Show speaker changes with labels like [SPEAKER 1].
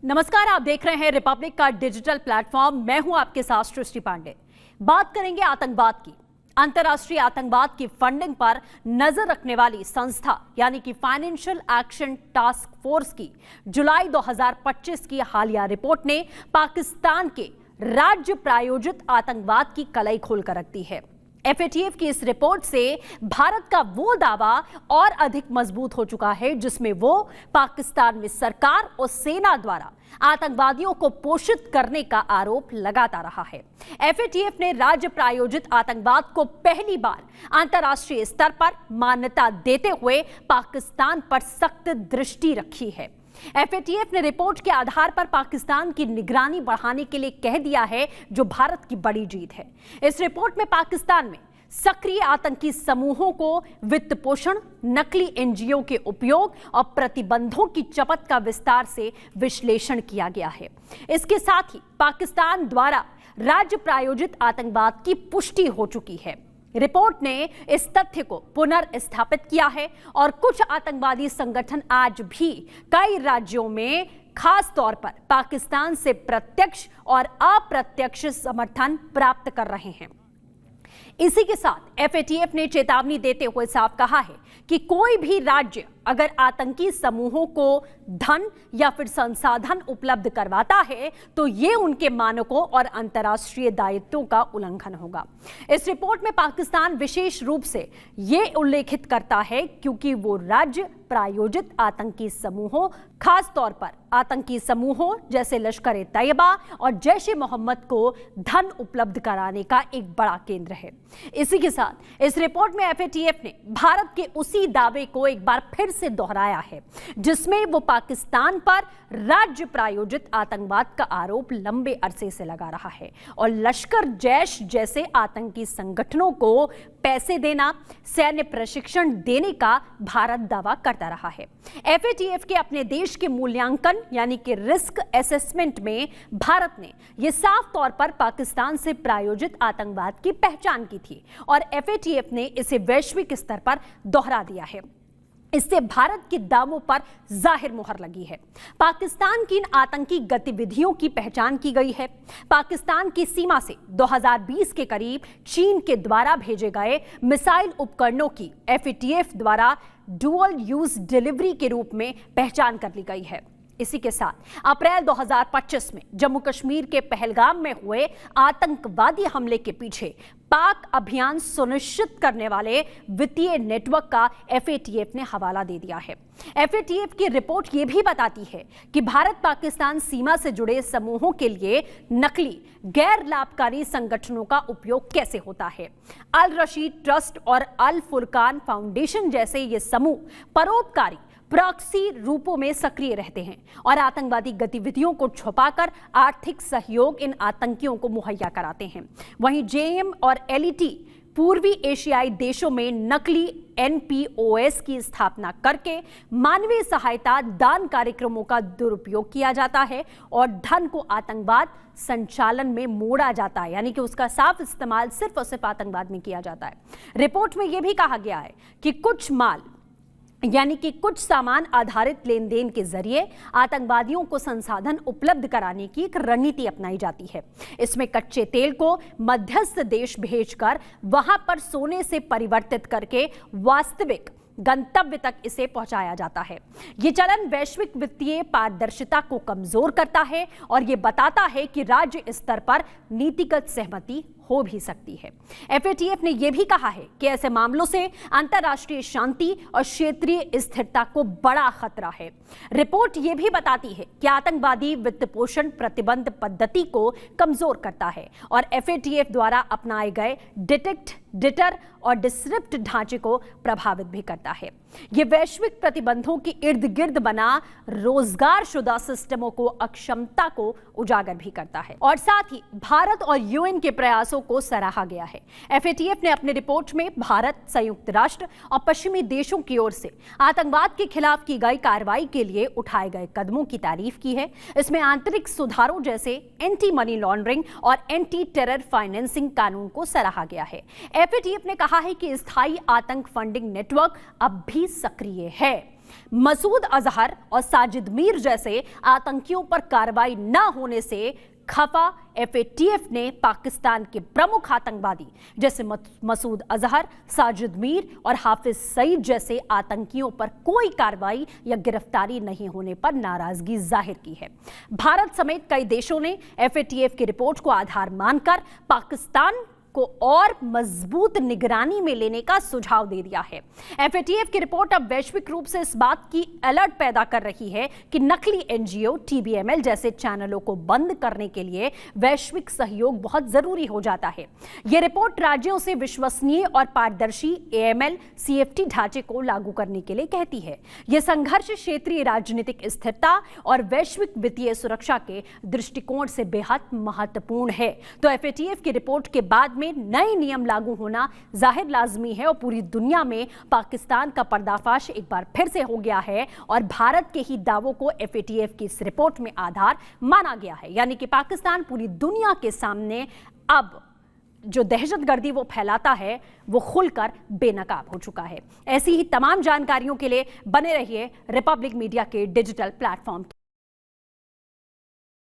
[SPEAKER 1] नमस्कार, आप देख रहे हैं रिपब्लिक का डिजिटल प्लेटफॉर्म। मैं हूं आपके साथ सृष्टि पांडे। बात करेंगे आतंकवाद की। अंतर्राष्ट्रीय आतंकवाद की फंडिंग पर नजर रखने वाली संस्था यानी कि फाइनेंशियल एक्शन टास्क फोर्स की जुलाई 2025 की हालिया रिपोर्ट ने पाकिस्तान के राज्य प्रायोजित आतंकवाद की कलई खोलकर रख दी है। FATF की इस रिपोर्ट से भारत का वो दावा और अधिक मजबूत हो चुका है जिसमें वो पाकिस्तान में सरकार और सेना द्वारा आतंकवादियों को पोषित करने का आरोप लगाता रहा है। FATF ने राज्य प्रायोजित आतंकवाद को पहली बार अंतर्राष्ट्रीय स्तर पर मान्यता देते हुए पाकिस्तान पर सख्त दृष्टि रखी है। FATF ने रिपोर्ट के आधार पर पाकिस्तान की निगरानी बढ़ाने के लिए कह दिया है, जो भारत की बड़ी जीत है। इस रिपोर्ट में पाकिस्तान में सक्रिय आतंकी समूहों को वित्त पोषण, नकली NGO के उपयोग और प्रतिबंधों की चपत का विस्तार से विश्लेषण किया गया है। इसके साथ ही पाकिस्तान द्वारा राज्य प्रायोजित आतंकवाद की पुष्टि हो चुकी है। रिपोर्ट ने इस तथ्य को पुनर्स्थापित किया है और कुछ आतंकवादी संगठन आज भी कई राज्यों में खास तौर पर पाकिस्तान से प्रत्यक्ष और अप्रत्यक्ष समर्थन प्राप्त कर रहे हैं। इसी के साथ FATF ने चेतावनी देते हुए साफ कहा है कि कोई भी राज्य अगर आतंकी समूहों को धन या फिर संसाधन उपलब्ध करवाता है तो ये उनके मानकों और अंतर्राष्ट्रीय दायित्वों का उल्लंघन होगा। इस रिपोर्ट में पाकिस्तान विशेष रूप से ये उल्लेखित करता है क्योंकि वो राज्य प्रायोजित आतंकी समूहों, खास तौर पर आतंकी समूहों जैसे लश्कर-ए-तैयबा और जैश-ए-मोहम्मद को धन उपलब्ध कराने का एक बड़ा केंद्र है। इसी के साथ इस रिपोर्ट में FATF ने भारत के उसी दावे को एक बार फिर से दोहराया है जिसमें वो पाकिस्तान पर राज्य प्रायोजित आतंकवाद का आरोप लंबे अरसे से लगा रहा है और लश्कर जैश जैसे आतंकी संगठनों को पैसे देना, सैन्य प्रशिक्षण देने का भारत दावा करता रहा है। FATF के अपने देश के मूल्यांकन यानी कि रिस्क असेसमेंट में भारत ने यह साफ तौर पर पाकिस्तान से प्रायोजित आतंकवाद की पहचान की थी और FATF ने इसे वैश्विक स्तर पर दोहरा दिया है। इससे भारत के दावों पर जाहिर मुहर लगी है। पाकिस्तान की इन आतंकी गतिविधियों की पहचान की गई है। पाकिस्तान की सीमा से 2020 के करीब चीन के द्वारा भेजे गए मिसाइल उपकरणों की FATF द्वारा डुअल यूज डिलीवरी के रूप में पहचान कर ली गई है। इसी के साथ अप्रैल 2025 में जम्मू कश्मीर के पहलगाम में हुए आतंकवादी हमले के पीछे पाक अभियान सुनिश्चित करने वाले वित्तीय नेटवर्क का FATF ने हवाला दे दिया है। FATF की रिपोर्ट ये भी बताती है कि भारत पाकिस्तान सीमा से जुड़े समूहों के लिए नकली गैर लाभकारी संगठनों का उपयोग कैसे होता है। अल रशीद ट्रस्ट और अल फुरकान फाउंडेशन जैसे ये समूह परोपकारी प्रॉक्सी रूपों में सक्रिय रहते हैं और आतंकवादी गतिविधियों को छुपाकर आर्थिक सहयोग इन आतंकियों को मुहैया कराते हैं। वहीं JM और LET पूर्वी एशियाई देशों में नकली NPOs की स्थापना करके मानवीय सहायता दान कार्यक्रमों का दुरुपयोग किया जाता है और धन को आतंकवाद संचालन में मोड़ा जाता है, यानी कि उसका साफ इस्तेमाल सिर्फ और सिर्फ आतंकवाद में किया जाता है। रिपोर्ट में यह भी कहा गया है कि कुछ सामान आधारित लेन देन के जरिए आतंकवादियों को संसाधन उपलब्ध कराने की एक रणनीति अपनाई जाती है। इसमें कच्चे तेल को मध्यस्थ देश भेजकर वहां पर सोने से परिवर्तित करके वास्तविक गंतव्य तक इसे पहुंचाया जाता है। ये चलन वैश्विक वित्तीय पारदर्शिता को कमजोर करता है और ये बताता है कि राज्य स्तर पर नीतिगत सहमति हो भी सकती है। FATF ने यह भी कहा है कि ऐसे मामलों से अंतर्राष्ट्रीय शांति और क्षेत्रीय स्थिरता को बड़ा खतरा है। रिपोर्ट यह भी बताती है कि आतंकवादी वित्त पोषण प्रतिबंध पद्धति को कमजोर करता है और FATF द्वारा अपनाए गए डिटेक्ट, डिटर और डिस्रप्ट ढांचे को प्रभावित भी करता है। यह वैश्विक प्रतिबंधों के इर्द गिर्द बना रोजगार शुदा सिस्टमों को अक्षमता को उजागर भी करता है और साथ ही भारत और UN के प्रयासों को सराहा गया है। FATF ने अपनी रिपोर्ट में भारत, संयुक्त राष्ट्र और पश्चिमी देशों की ओर से आतंकवाद के खिलाफ की गई कार्रवाई के लिए उठाए गए कदमों की तारीफ की है। इसमें आंतरिक सुधारों जैसे एंटी मनी लॉन्ड्रिंग और एंटी टेरर फाइनेंसिंग कानून को सराहा गया है। FATF ने कहा है कि स्थायी आतंक फंडिंग नेटवर्क अब भी सक्रिय है। मसूद अजहर और साजिद मीर जैसे आतंकियों पर कार्रवाई न होने से खफा एफएटीएफ ने पाकिस्तान के प्रमुख आतंकवादी जैसे मसूद अजहर, साजिद मीर और हाफिज सईद जैसे आतंकियों पर कोई कार्रवाई या गिरफ्तारी नहीं होने पर नाराजगी जाहिर की है। भारत समेत कई देशों ने एफएटीएफ की रिपोर्ट को आधार मानकर पाकिस्तान को और मजबूत निगरानी में लेने का सुझाव दे दिया है। एफएटीएफ की रिपोर्ट अब वैश्विक रूप से इस बात की अलर्ट पैदा कर रही है कि नकली एनजीओ, टीबीएमएल जैसे चैनलों को बंद करने के लिए वैश्विक सहयोग बहुत जरूरी हो जाता है। यह रिपोर्ट राज्यों से विश्वसनीय और पारदर्शी एएमएल सीएफटी ढांचे को लागू करने के लिए कहती है। यह संघर्ष क्षेत्रीय राजनीतिक स्थिरता और वैश्विक वित्तीय सुरक्षा के दृष्टिकोण से बेहद महत्वपूर्ण है। तो एफएटीएफ की रिपोर्ट के बाद नए नियम लागू होना जाहिर लाजमी है और पूरी दुनिया में पाकिस्तान का पर्दाफाश एक बार फिर से हो गया है और भारत के ही दावों को एफएटीएफ की इस रिपोर्ट में आधार माना गया है। यानी कि पाकिस्तान पूरी दुनिया के सामने अब जो दहशतगर्दी वो फैलाता है वो खुलकर बेनकाब हो चुका है। ऐसी ही तमाम जानकारियों के लिए बने रहिए रिपब्लिक मीडिया के डिजिटल प्लेटफॉर्म।